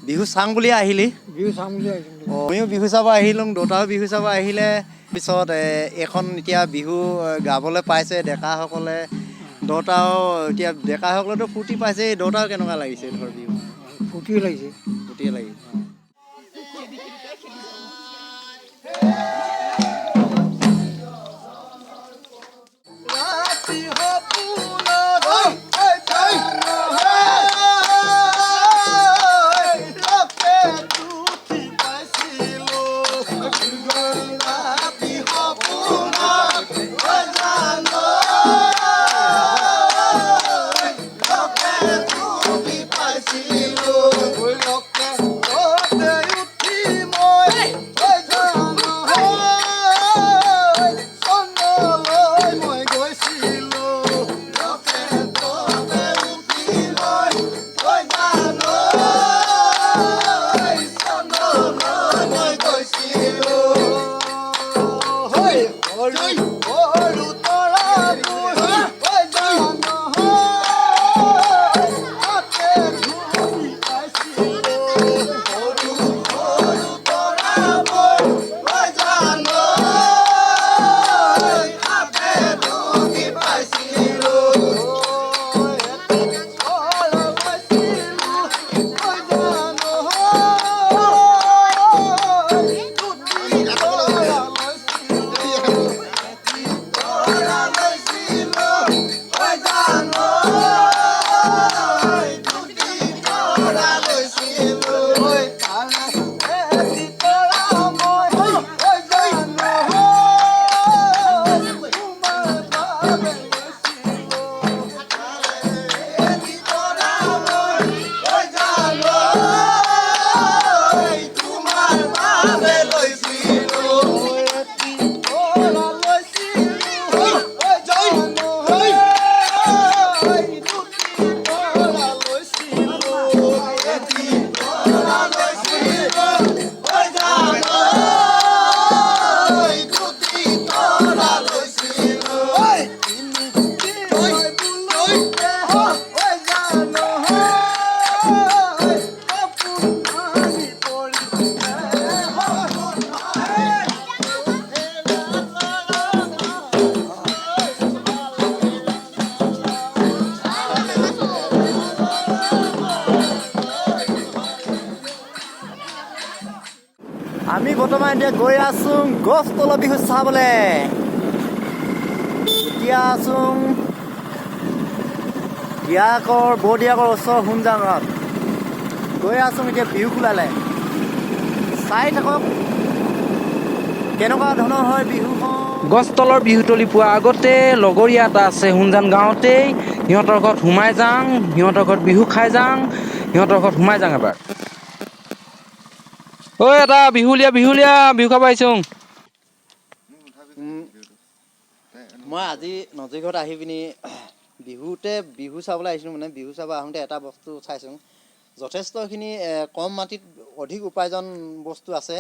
বিহু চাং বুলি আহিলি বিহু চাম বুলি আহিছিলোঁ। ময়ো বিহু চাব আহিলোঁ দেউতাও বিহু চাব আহিলে পিছত এখন এতিয়া বিহু গাবলৈ পাইছে ডেকাসকলে দেউতাও এতিয়া ডেকাসকলেতো ফূৰ্তি পাইছে দেউতাও কেনেকুৱা লাগিছে ধৰ বিহু ফূৰ্তি লাগিছে ফূৰ্তিয়ে লাগিছে আমি বৰ্তমান এতিয়া গৈ আছোঁ গছ তলৰ বিহু চাবলৈ এতিয়া আছোঁ বৰদিয়াকৰ ওচৰ হুমজাঙত গৈ আছোঁ এতিয়া বিহু খোলালে চাই থাকক কেনেকুৱা ধৰণৰ হয় বিহুখন গছ তলৰ বিহুতলি পোৱা আগতে লগৰীয়া এটা আছে হুমজান গাঁৱতেই সিহঁতৰ ঘৰত সোমাই যাওঁ সিহঁতৰ ঘৰত বিহু খাই যাওঁ সিহঁতৰ ঘৰত সোমাই যাওঁ এবাৰ ঐ এটা বিহুলীয়া বিহু খাব আহিছোঁ মই আজি নজী ঘৰত আহি পিনি বিহু চাবলৈ আহিছিলোঁ মানে বিহু চাব আহোঁতে এটা বস্তু চাইছোঁ যথেষ্টখিনি কম মাটিত অধিক উপাৰ্জন বস্তু আছে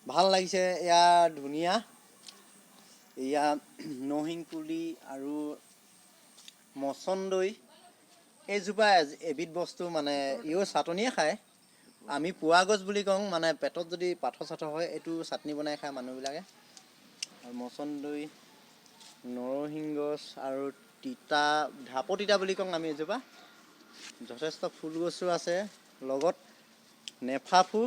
ভাল লাগিছে এয়া ধুনীয়া এয়া নৰসিং পুলি আৰু মচন্দৈ এইজোপা এবিধ বস্তু মানে ইও চাটনিয়ে খায় আমি পোৱা গছ বুলি কওঁ মানে পেটত যদি পাথৰ চাথৰ হয় এইটো চাটনি বনাই খায় মানুহবিলাকে আৰু মচন্দৈ নৰসিংহ গছ আৰু ঢাপ তিতা বুলি কওঁ আমি এজোপা যথেষ্ট ফুল গছো আছে লগত নেফাফু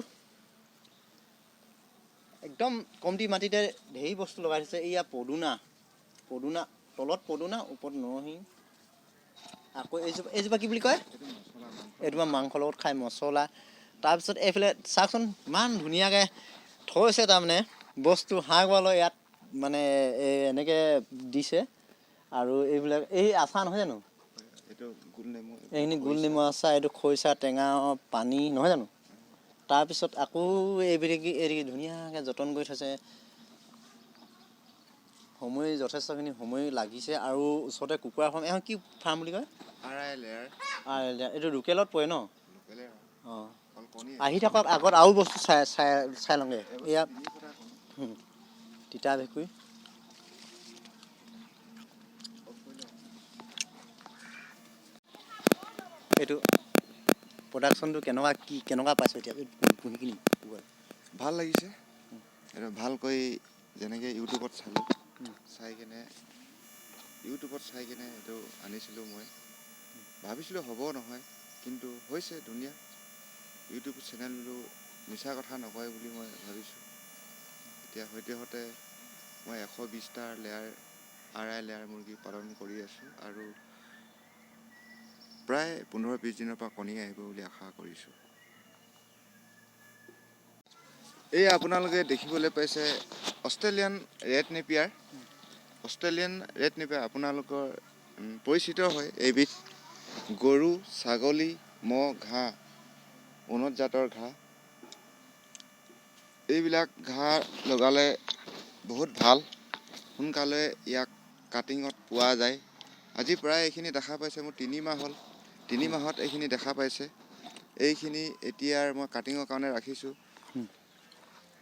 একদম কমটি মাটিতে ঢেৰ বস্তু লগাই থৈছে এয়া পদুনা তলত পদুনা ওপৰত নৰসিংহ আকৌ এইজোপা কি বুলি কয় এইজোপা মাংসৰ লগত খাই মছলা তাৰপিছত এইফালে চাওকচোন ইমান ধুনীয়াকৈ থৈছে তাৰমানে বস্তু হাঁহ গোৱালৰ ইয়াত মানে এনেকৈ দিছে আৰু এইবিলাক এই আচাৰ নহয় জানো এইখিনি গোল নেমু আচাৰ এইটো খৰিচা টেঙা পানী নহয় জানো তাৰপিছত আকৌ এইবিলাক ধুনীয়াকৈ যতন কৰি থৈছে যথেষ্টখিনি সময় লাগিছে আৰু ওচৰতে কুকুৰা ফাৰ্ম এখন কি ফাৰ্ম বুলি কয় এইটো লোকেলত পৰে ন অঁ আহি থাকক আগত আৰু বস্তু চাই লওঁগৈ এয়া তিতা ভেকুৰী এইটো প্ৰডাকশ্যনটো কেনেকুৱা পাইছোঁ এতিয়া পুহিখিনি? ভাল লাগিছে। এইটো ভালকৈ যেনেকৈ ইউটিউবত চালোঁ, চাই কিনে এইটো আনিছিলোঁ মই। ভাবিছিলোঁ হ'ব নহয়, কিন্তু হৈছে ধুনীয়া। ইউটিউব চেনেলটো মিছা কথা নকয় বুলি মই ভাবিছোঁ। এতিয়া সদ্যহতে মই 120টা আঢ়াই লেয়াৰ মুৰ্গী পালন কৰি আছোঁ আৰু প্ৰায় 15-20 দিনৰ পৰা কণী আহিব বুলি আশা কৰিছোঁ। এই আপোনালোকে দেখিবলৈ পাইছে অষ্ট্ৰেলিয়ান ৰেড নেপিয়াৰ। আপোনালোকৰ পৰিচিত হয় এইবিধ গৰু, ছাগলী, ম'হ, ঘাঁহ, উন্নত জাতৰ ঘাঁহ। এইবিলাক ঘাঁহ লগালে বহুত ভাল, সোনকালে ইয়াক কাটিঙত পোৱা যায়। আজি প্ৰায় এইখিনি দেখা পাইছে, মোৰ 3 মাহ হ'ল। 3 মাহত এইখিনি দেখা পাইছে। এইখিনি এতিয়াৰ মই কাটিঙৰ কাৰণে ৰাখিছোঁ।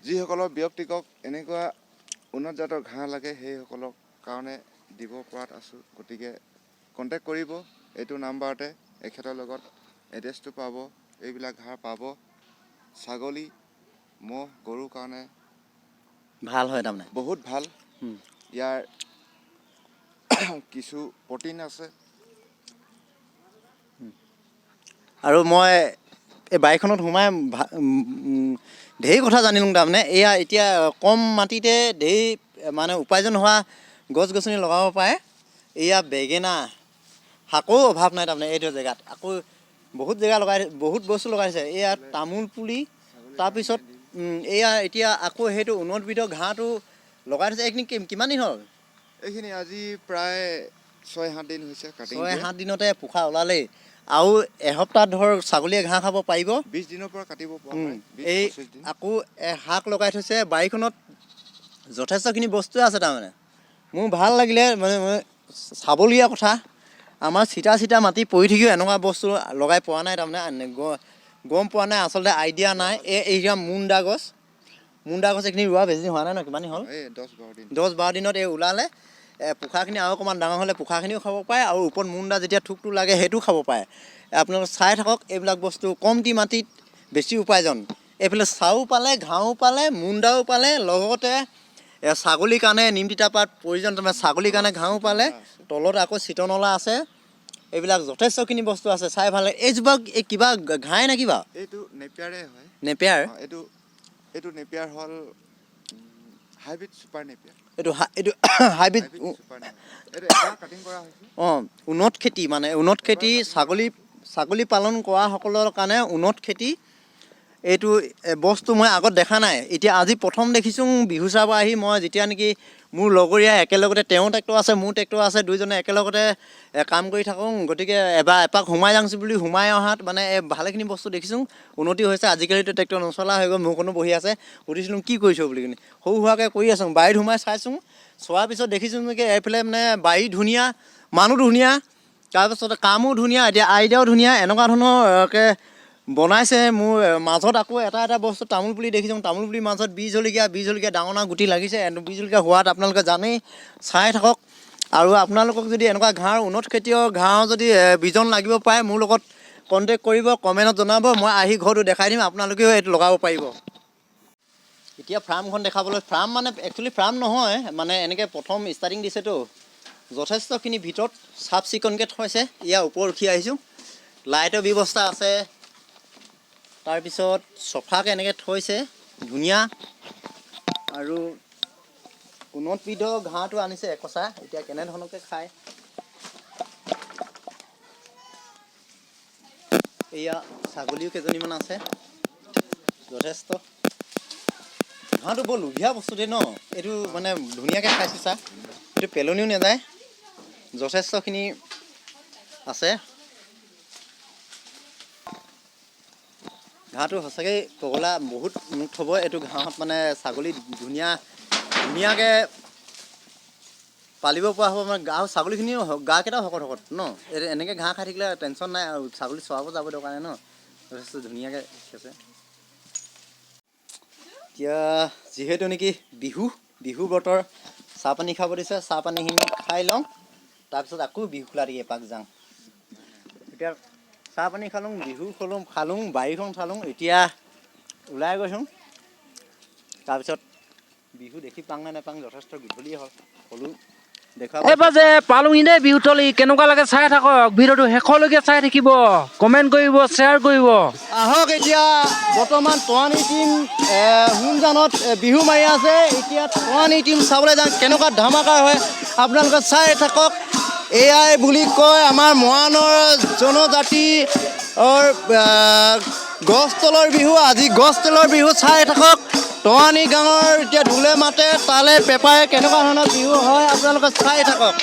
যিসকলৰ ব্যক্তিকক এনেকুৱা উন্নত জাতৰ ঘাঁহ লাগে সেইসকলক কাৰণে দিব পৰাত আছোঁ। গতিকে কণ্টেক্ট কৰিব এইটো নাম্বাৰতে। এখেতৰ লগত এড্ৰেছটো পাব, এইবিলাক ঘাঁহ পাব। ছাগলী, ম'হ, গৰুৰ কাৰণে ভাল হয় তাৰমানে বহুত ভাল। ইয়াৰ কিছু প্ৰটিন আছে। আৰু মই এই বাৰীখনত সোমাই ঢেৰ কথা জানিলোঁ তাৰমানে। এয়া এতিয়া কম মাটিতে ঢেৰ মানে উপাৰ্জন হোৱা গছ গছনি লগাব পাৰে। এয়া বেঙেনা, শাকৰো অভাৱ নাই তাৰমানে এইটো জেগাত। আকৌ বহুত জেগা বহুত বস্তু লগাইছে। এয়া তামোল পুলি, তাৰপিছত এয়া এতিয়া আকৌ সেইটো উন্নতবিধৰ ঘাঁহটো লগাই থৈছে। এইখিনি কিমান দিন হ'ল? এইখিনি আজি প্ৰায় 6-7 দিন হৈছে কাটিং দিয়া। 6-7 দিনতে পোখা ওলালেই। আৰু এসপ্তাহ ধৰ ছাগলীয়ে ঘাঁহ খাব পাৰিব। 20 দিনৰ পৰা কাটিব পৰা হয়। এই 20-25 দিন। আকৌ শাক লগাই থৈছে। বাৰীখনত যথেষ্টখিনি বস্তু আছে তাৰমানে। মোৰ ভাল লাগিলে, মানে চাবলগীয়া কথা। আমাৰ চিটা মাটি পৰি থাকিও এনেকুৱা বস্তু লগাই পোৱা নাই তাৰমানে। গম পোৱা নাই, আচলতে আইডিয়া নাই। এইয়া মুণ্ডা গছ এইখিনি ৰোৱা বেছি দিন হোৱা নাই ন? কিমান দিন হ'ল? এই 10-12 দিন। 10-12 দিনত এই ওলালে। পোখাখিনি আৰু অকণমান ডাঙৰ হ'লে পোখাখিনিও খাব পাৰে, আৰু ওপৰত মুণ্ডা যেতিয়া থোকটো লাগে সেইটোও খাব পাৰে। আপোনালোকে চাই থাকক এইবিলাক বস্তু। কমটি মাটিত বেছি উপাৰ্জন। এইফালে চাও পালে, ঘাঁহো পালে, মুণ্ডাও পালে, লগতে ছাগলীৰ কাৰণে নিম তিতা পাত প্ৰয়োজন। তাৰমানে ছাগলীৰ কাৰণে ঘাঁহো পালে, তলত আকৌ চিতনলা আছে। এইবিলাক যথেষ্টখিনি বস্তু আছে, চাই ভাল লাগে। এইজোপা কিবা ঘাঁহে নে কিবা? এইটো নেপিয়াৰে হয়। নেপিয়াৰ? এইটো নেপিয়াৰ হ'ল হাইব্ৰিড ছুপাৰ নেপিয়াৰ। এইটো হাইব্ৰিড ছুপাৰ নেপিয়াৰ। এইটো এবাৰ কাটিং কৰা হৈছে। উন্নত খেতি, মানে উন্নত খেতি ছাগলী পালন কৰাসকলৰ কাৰণে উন্নত খেতি। এইটো বস্তু মই আগত দেখা নাই, এতিয়া আজি প্ৰথম দেখিছোঁ। বিহু চাব আহি মই যেতিয়া নেকি মোৰ লগৰীয়া একেলগতে, তেওঁৰ ট্ৰেক্টৰ আছে, মোৰ ট্ৰেক্টৰ আছে, দুইজনে একেলগতে কাম কৰি থাকোঁ। গতিকে এপাক সোমাই যাওঁচি বুলি সোমাই অহাত মানে ভালেখিনি বস্তু দেখিছোঁ, উন্নতি হৈছে। আজিকালিতো ট্ৰেক্টৰ নচলা হৈ গ'ল। মোৰখনো বহি আছে। সুধিছিলোঁ কি কৰিছ বুলি কিনে, সৰু সুৰাকৈ কৰি আছোঁ। বাৰীত সোমাই চাইছোঁ, চোৱাৰ পিছত দেখিছোঁ নেকি এইফালে মানে বাৰী ধুনীয়া, মানুহ ধুনীয়া, তাৰপিছতে কামো ধুনীয়া, এতিয়া আইডিয়াও ধুনীয়া। এনেকুৱা ধৰণৰকৈ বনাইছে। মোৰ মাজত আকৌ এটা বস্তু তামোল পুলি দেখিছোঁ। তামোল পুলিৰ মাজত বীজ জলকীয়া ডাঙৰ গুটি লাগিছে। বীজ জলকীয়া হোৱাত আপোনালোকে জানেই, চাই থাকক। আৰু আপোনালোকক যদি এনেকুৱা ঘাঁহৰ উন্নত খেতিৰ ঘাঁহৰ যদি বিজন লাগিব পাৰে, মোৰ লগত কণ্টেক্ট কৰিব, কমেণ্টত জনাব। মই আহি ঘৰটো দেখাই দিম, আপোনালোকেও এইটো লগাব পাৰিব। এতিয়া ফাৰ্মখন দেখাবলৈ, ফাৰ্ম মানে একচুৱেলি ফাৰ্ম নহয়, মানে এনেকৈ প্ৰথম ষ্টাৰ্টিং দিছেতো। যথেষ্টখিনি ভিতৰত চাফ চিকুণকৈ থৈছে। ইয়াৰ ওপৰত উঠি আহিছোঁ, লাইটৰ ব্যৱস্থা আছে। তাৰপিছত চফাকৈ এনেকৈ থৈছে, ধুনীয়া। আৰু উন্নতবিধৰ ঘাঁহটো আনিছে একচা। এতিয়া কেনেধৰণকৈ খায়। এয়া ছাগলীও কেইজনীমান আছে, যথেষ্ট। ঘাঁহটো বৰ লোভীয়া বস্তু দেই ন? এইটো মানে ধুনীয়াকৈ খাইছোঁ চা। এইটো পেলনিও নাযায়, যথেষ্টখিনি আছে। ঘাঁহটো সঁচাকৈ পগলা বহুত মুখ থ'ব। এইটো ঘাঁহত মানে ছাগলী ধুনীয়াকৈ পালিব পৰা হ'ব। মানে ছাগলীখিনিও গাকেইটাও শকত ন? এনেকৈ ঘাঁহ খাই থাকিলে টেনশ্যন নাই, আৰু ছাগলী চৰাব যাব দৰকাৰ নাই ন? যথেষ্ট ধুনীয়াকৈ আছে। এতিয়া যিহেতু নেকি বিহু বতৰ, চাহপানী খাব দিছে। চাহপানীখিনি খাই লওঁ, তাৰপিছত আকৌ বিহু খোলা দি এপাক যাওঁ। এতিয়া চাহ পানী খালোঁ, বিহু খালোঁ, বাৰীখন চালোঁ, এতিয়া ওলাই গৈছোঁ। তাৰপিছত বিহু দেখি পাং নে নাপাং যথেষ্ট গধূলিয়ে হ'ল হ'লেও দেখুৱাব। এইবাৰ যে পালোহি দেই বিহুতলী, কেনেকুৱা লাগে চাই থাকক, ভিডিঅ'টো শেষলৈকে চাই থাকিব, কমেণ্ট কৰিব, শ্বেয়াৰ কৰিব। আহক এতিয়া বৰ্তমান টৰানি টীম হুনজানত বিহু মাৰি আছে। এতিয়া টৰানি টীম চাবলৈ যাওঁ কেনেকুৱা ধামাকাৰ হয়, আপোনালোকে চাই থাকক। এয়াই বুলি কয় আমাৰ মৰাণৰ জনজাতিৰ গছ তলৰ বিহু। আজি গছ তলৰ বিহু চাই থাকক। টৰানি গাঁৱৰ এতিয়া ঢোলে মাতে, তালে পেপাৰে কেনেকুৱা ধৰণৰ বিহু হয় আপোনালোকে চাই থাকক।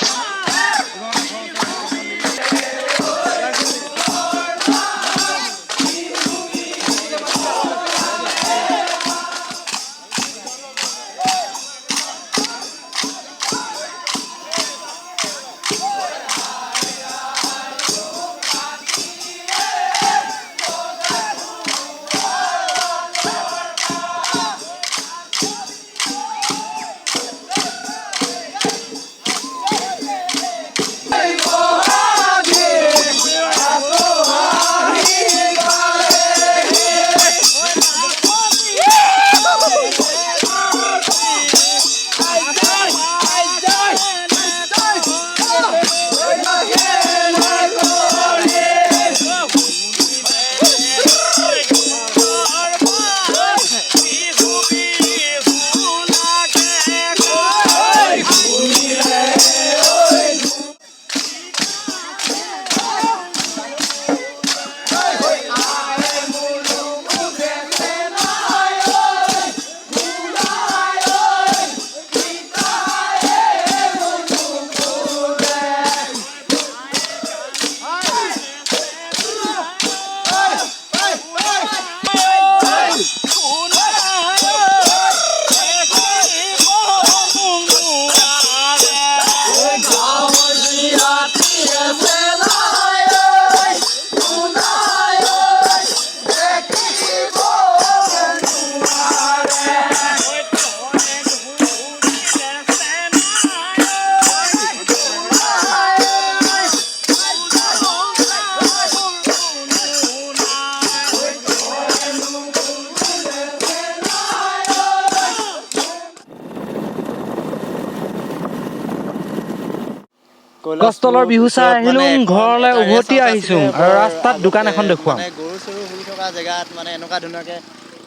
গছতলৰ বিহু চাই আহিলোঁ, ঘৰলৈ উভতি আহিছোঁ আৰু ৰাস্তাত দোকান এখন দেখুৱাম। মানে গৰু চৰু শুই থকা জেগাত মানে এনেকুৱা ধুনীয়াকৈ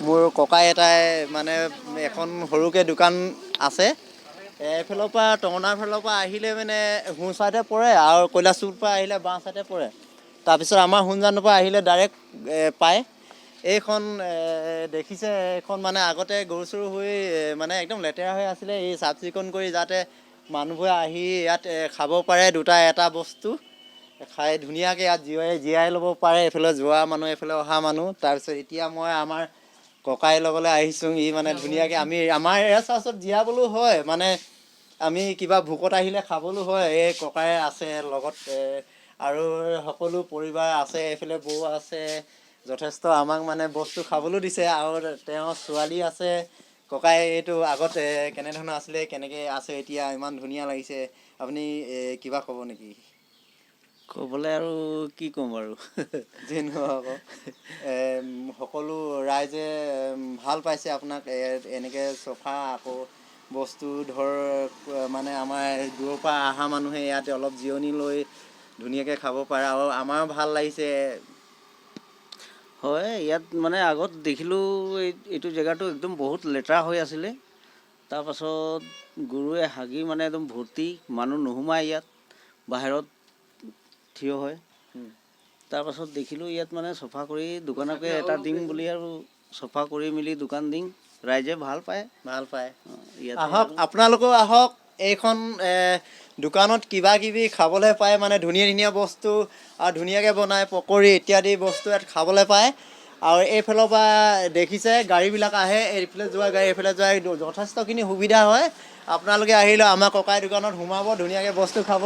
মোৰ ককাই এটাই মানে এখন সৰুকৈ দোকান আছে। এইফালৰ পৰা টঙনাৰ ফালৰ পৰা আহিলে মানে সোঁ চাইডে পৰে আৰু কৈলাশপুৰৰ পৰা আহিলে বাওঁ চাইডে পৰে। তাৰপিছত আমাৰ হুনজানৰ পৰা আহিলে ডাইৰেক্ট পায়। এইখন দেখিছে, এইখন মানে আগতে গৰু চৰু হৈ মানে একদম লেতেৰা হৈ আছিলে। এই চাফ চিকুণ কৰি যাতে মানুহবোৰে আহি ইয়াত খাব পাৰে এটা বস্তু খাই ধুনীয়াকৈ ইয়াত জীয়াই ল'ব পাৰে। এইফালে যোৱা মানুহ, এইফালে অহা মানুহ। তাৰপিছত এতিয়া মই আমাৰ ককাইৰ লগলৈ আহিছোঁ। ই মানে ধুনীয়াকৈ আমাৰ ৰেষ্ট হাউচত জীয়াবলৈও হয়, মানে আমি কিবা ভোকত আহিলে খাবলৈও হয়। এই ককাই আছে লগত আৰু সকলো পৰিবাৰ আছে। এইফালে বৌ আছে, যথেষ্ট আমাক মানে বস্তু খাবলৈও দিছে। আৰু তেওঁৰ ছোৱালী আছে। ককাই এইটো আগত কেনেধৰণৰ আছিলে, কেনেকৈ আছে এতিয়া, ইমান ধুনীয়া লাগিছে। আপুনি কিবা ক'ব নেকি? ক'বলৈ আৰু কি ক'ম বাৰু। যেনো আকৌ সকলো ৰাইজে ভাল পাইছে আপোনাক এনেকৈ চফা আকৌ বস্তু ধৰ মানে আমাৰ দূৰৰ পৰা অহা মানুহে ইয়াতে অলপ জিৰণি লৈ ধুনীয়াকৈ খাব পাৰে আৰু আমাৰো ভাল লাগিছে। হয়, ইয়াত মানে আগত দেখিলোঁ এইটো জেগাটো একদম বহুত লেতেৰা হৈ আছিলে। তাৰপাছত গৰুৱে হাগি মানে একদম ভৰ্তি, মানুহ নোসোমায় ইয়াত, বাহিৰত থিয় হয়। তাৰপাছত দেখিলোঁ ইয়াত মানে চফা কৰি দোকানকে এটা দিম বুলি আৰু চফা কৰি মেলি দোকান দিম। ৰাইজে ভাল পায়। আহক, আপোনালোকেও আহক। এইখন দোকানত কিবা কিবি খাবলৈ পায়, মানে ধুনীয়া ধুনীয়া বস্তু আৰু ধুনীয়াকৈ বনায় পকৰি ইত্যাদি বস্তু ইয়াত খাবলৈ পায়। আৰু এইফালৰ পৰা দেখিছে গাড়ীবিলাক আহে, এইফালে যোৱা গাড়ী এইফালে যোৱা যথেষ্টখিনি সুবিধা হয়। আপোনালোকে আহিলে আমাৰ ককাই দোকানত সোমাব, ধুনীয়াকৈ বস্তু খাব।